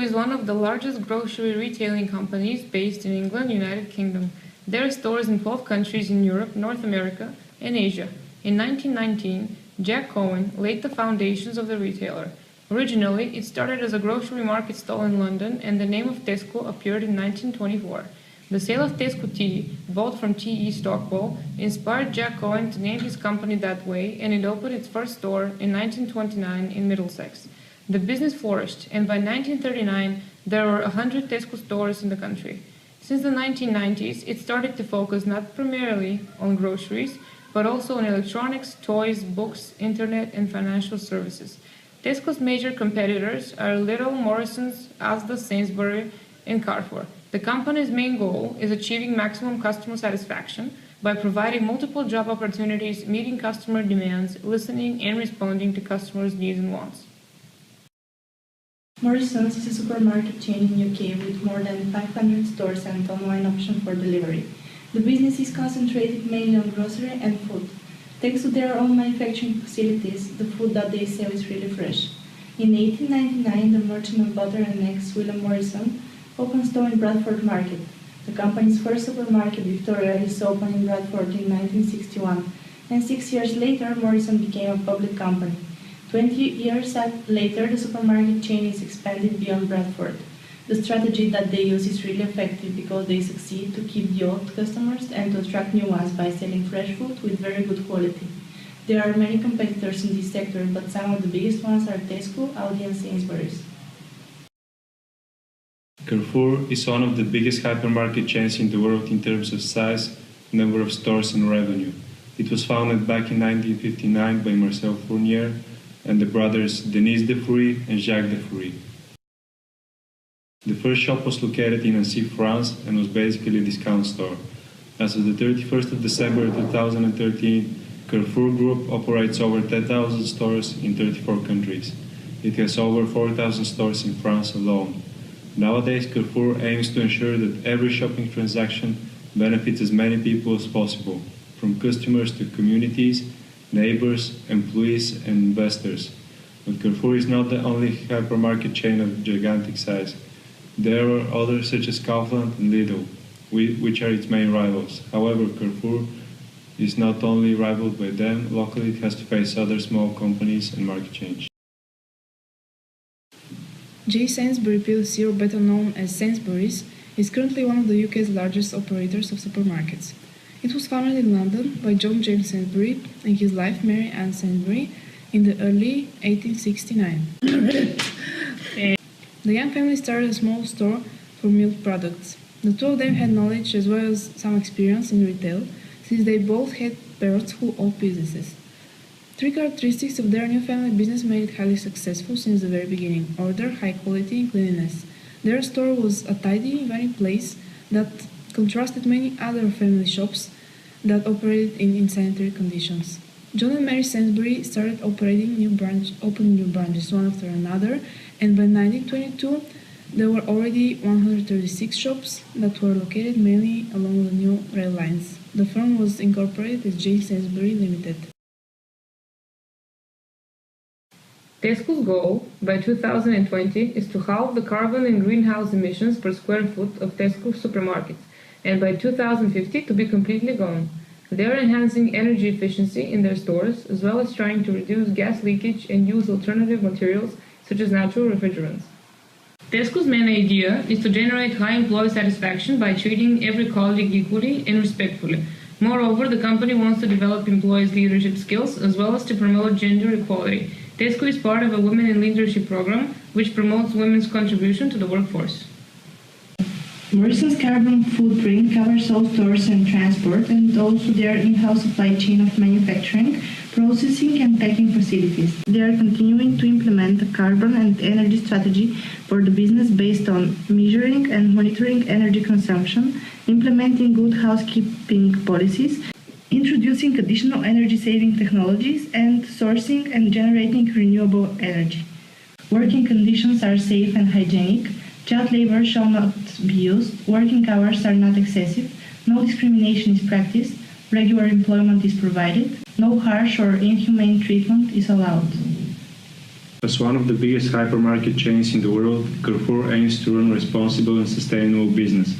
is one of the largest grocery retailing companies based in England, United Kingdom. There are stores in 12 countries in Europe, North America, and Asia. In 1919, Jack Cohen laid the foundations of the retailer. Originally, it started as a grocery market stall in London, and the name of Tesco appeared in 1924. The sale of Tesco tea, bought from T.E. Stockwell, inspired Jack Cohen to name his company that way, and it opened its first store in 1929 in Middlesex. The business flourished, and by 1939, there were 100 Tesco stores in the country. Since the 1990s, it started to focus not primarily on groceries, but also on electronics, toys, books, internet, and financial services. Tesco's major competitors are Lidl, Morrisons, Asda, Sainsbury, and Carrefour. The company's main goal is achieving maximum customer satisfaction by providing multiple job opportunities, meeting customer demands, listening, and responding to customers' needs and wants. Morrisons is a supermarket chain in UK with more than 500 stores and online option for delivery. The business is concentrated mainly on grocery and food. Thanks to their own manufacturing facilities, the food that they sell is really fresh. In 1899, the merchant of butter and eggs William Morrison opened a store in Bradford Market. The company's first supermarket, Victoria, is opened in Bradford in 1961, and 6 years later, Morrison became a public company. 20 years later, the supermarket chain is expanded beyond Bradford. The strategy that they use is really effective because they succeed to keep the old customers and to attract new ones by selling fresh food with very good quality. There are many competitors in this sector, but some of the biggest ones are Tesco, Aldi, and Sainsbury's. Carrefour is one of the biggest hypermarket chains in the world in terms of size, number of stores, and revenue. It was founded back in 1959 by Marcel Fournier and the brothers Denis Defoury and Jacques Defoury. The first shop was located in Nancy, France, and was basically a discount store. As of the 31st of December 2013, Carrefour Group operates over 10,000 stores in 34 countries. It has over 4,000 stores in France alone. Nowadays, Carrefour aims to ensure that every shopping transaction benefits as many people as possible, from customers to communities, neighbors, employees, and investors. But Carrefour is not the only hypermarket chain of gigantic size. There are others such as Kaufland and Lidl, which are its main rivals. However, Carrefour is not only rivaled by them, locally it has to face other small companies and market change. J. Sainsbury plc, or better known as Sainsbury's, is currently one of the UK's largest operators of supermarkets. It was founded in London by John James Sainsbury and his wife Mary Ann Sainsbury in the early 1869. The young family started a small store for milk products. The two of them had knowledge as well as some experience in retail, since they both had parents who owned businesses. Three characteristics of their new family business made it highly successful since the very beginning: order, high quality, and cleanliness. Their store was a tidy, inviting place that contrasted many other family shops that operated in insanitary conditions. John and Mary Sainsbury started opening new branches one after another, and by 1922 there were already 136 shops that were located mainly along the new rail lines. The firm was incorporated as J. Sainsbury Limited. Tesco's goal by 2020 is to halve the carbon and greenhouse emissions per square foot of Tesco supermarkets, and by 2050 to be completely gone. They are enhancing energy efficiency in their stores, as well as trying to reduce gas leakage and use alternative materials such as natural refrigerants. Tesco's main idea is to generate high employee satisfaction by treating every colleague equally and respectfully. Moreover, the company wants to develop employees' leadership skills as well as to promote gender equality. Tesco is part of a Women in Leadership program, which promotes women's contribution to the workforce. Morrison's carbon footprint covers all stores and transport, and also their in-house supply chain of manufacturing, processing, and packing facilities. They are continuing to implement a carbon and energy strategy for the business based on measuring and monitoring energy consumption, implementing good housekeeping policies, introducing additional energy-saving technologies, and sourcing and generating renewable energy. Working conditions are safe and hygienic. Child labor shall not be used, working hours are not excessive, no discrimination is practiced, regular employment is provided, no harsh or inhumane treatment is allowed. As one of the biggest hypermarket chains in the world, Carrefour aims to run responsible and sustainable business.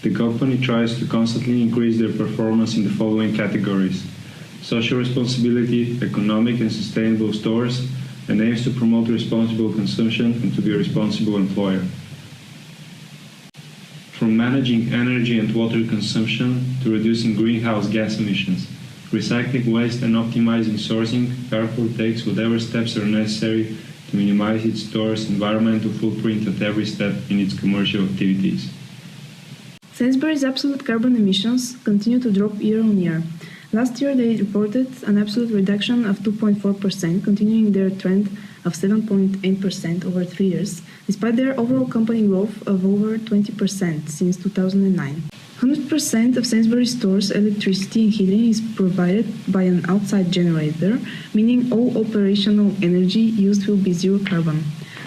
The company tries to constantly increase their performance in the following categories: social responsibility, economic and sustainable stores, and aims to promote responsible consumption and to be a responsible employer. From managing energy and water consumption to reducing greenhouse gas emissions, recycling waste and optimizing sourcing, Carrefour takes whatever steps are necessary to minimize its store's environmental footprint at every step in its commercial activities. Sainsbury's absolute carbon emissions continue to drop year on year. Last year, they reported an absolute reduction of 2.4%, continuing their trend of 7.8% over 3 years, despite their overall company growth of over 20% since 2009. 100% of Sainsbury's stores' electricity and heating is provided by an outside generator, meaning all operational energy used will be zero carbon.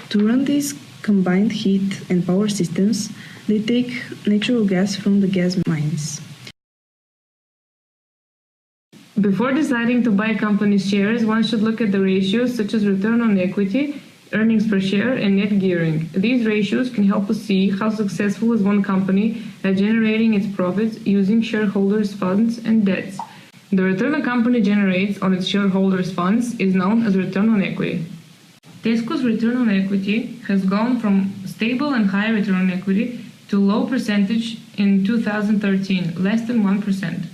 To run these combined heat and power systems, they take natural gas from the gas mines. Before deciding to buy a company's shares, one should look at the ratios such as return on equity, earnings per share, and net gearing. These ratios can help us see how successful is one company at generating its profits using shareholders' funds and debts. The return a company generates on its shareholders' funds is known as return on equity. Tesco's return on equity has gone from stable and high return on equity to low percentage in 2013, less than 1%.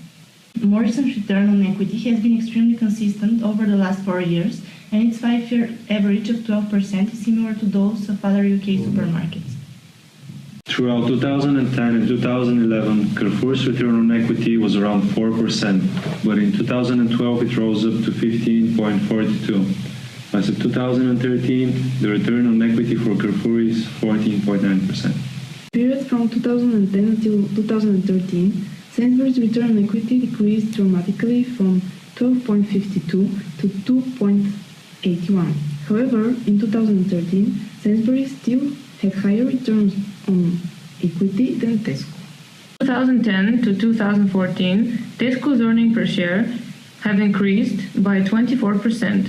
Morrison's return on equity has been extremely consistent over the last 4 years, and its 5-year average of 12% is similar to those of other UK supermarkets. Throughout 2010 and 2011, Carrefour's return on equity was around 4%, but in 2012 it rose up to 15.42%. As of 2013, the return on equity for Carrefour is 14.9%. Period from 2010 until 2013, Sainsbury's return on equity decreased dramatically from 12.52 to 2.81. However, in 2013, Sainsbury's still had higher returns on equity than Tesco. 2010 to 2014, Tesco's earnings per share have increased by 24%.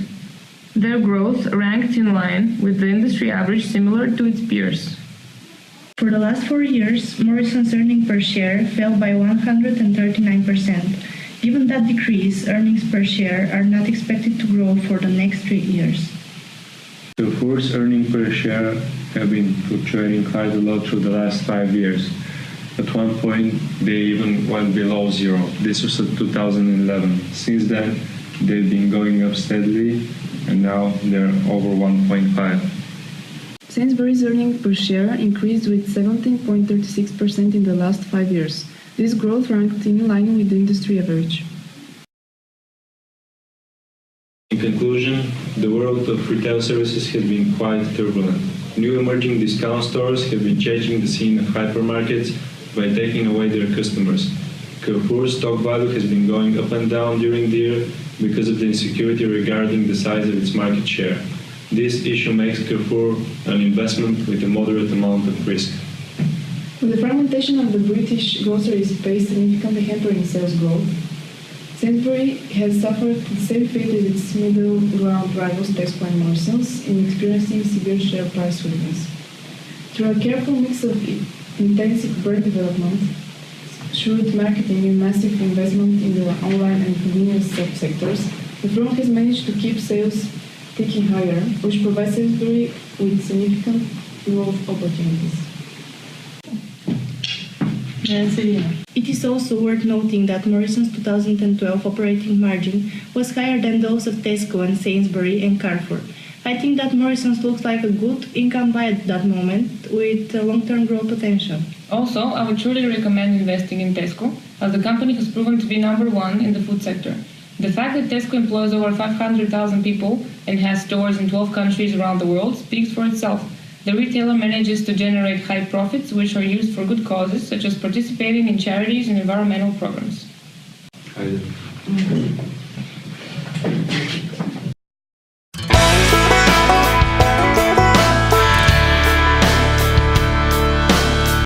Their growth ranked in line with the industry average, similar to its peers. For the last 4 years, Morrison's earnings per share fell by 139%. Given that decrease, earnings per share are not expected to grow for the next 3 years. Carrefour's earnings per share have been fluctuating quite a lot through the last 5 years. At one point, they even went below zero. This was in 2011. Since then, they've been going up steadily, and now they're over 1.5. Sainsbury's earnings per share increased with 17.36% in the last 5 years. This growth ranked in line with the industry average. In conclusion, the world of retail services has been quite turbulent. New emerging discount stores have been changing the scene of hypermarkets by taking away their customers. Carrefour's stock value has been going up and down during the year because of the insecurity regarding the size of its market share. This issue makes Carrefour an investment with a moderate amount of risk. With the fragmentation of the British grocery space significantly hampering sales growth, Sainsbury has suffered the same fate as its middle ground rivals Tesco and Morrison's in experiencing severe share price weakness. Through a careful mix of intensive brand development, shrewd marketing and massive investment in the online and convenience subsectors, the firm has managed to keep sales ticking higher, which provides Sainsbury with significant growth opportunities. It is also worth noting that Morrison's 2012 operating margin was higher than those of Tesco and Sainsbury and Carrefour. I think that Morrison's looks like a good income buy at that moment with long-term growth potential. Also, I would truly recommend investing in Tesco, as the company has proven to be number one in the food sector. The fact that Tesco employs over 500,000 people and has stores in 12 countries around the world speaks for itself. The retailer manages to generate high profits, which are used for good causes, such as participating in charities and environmental programs.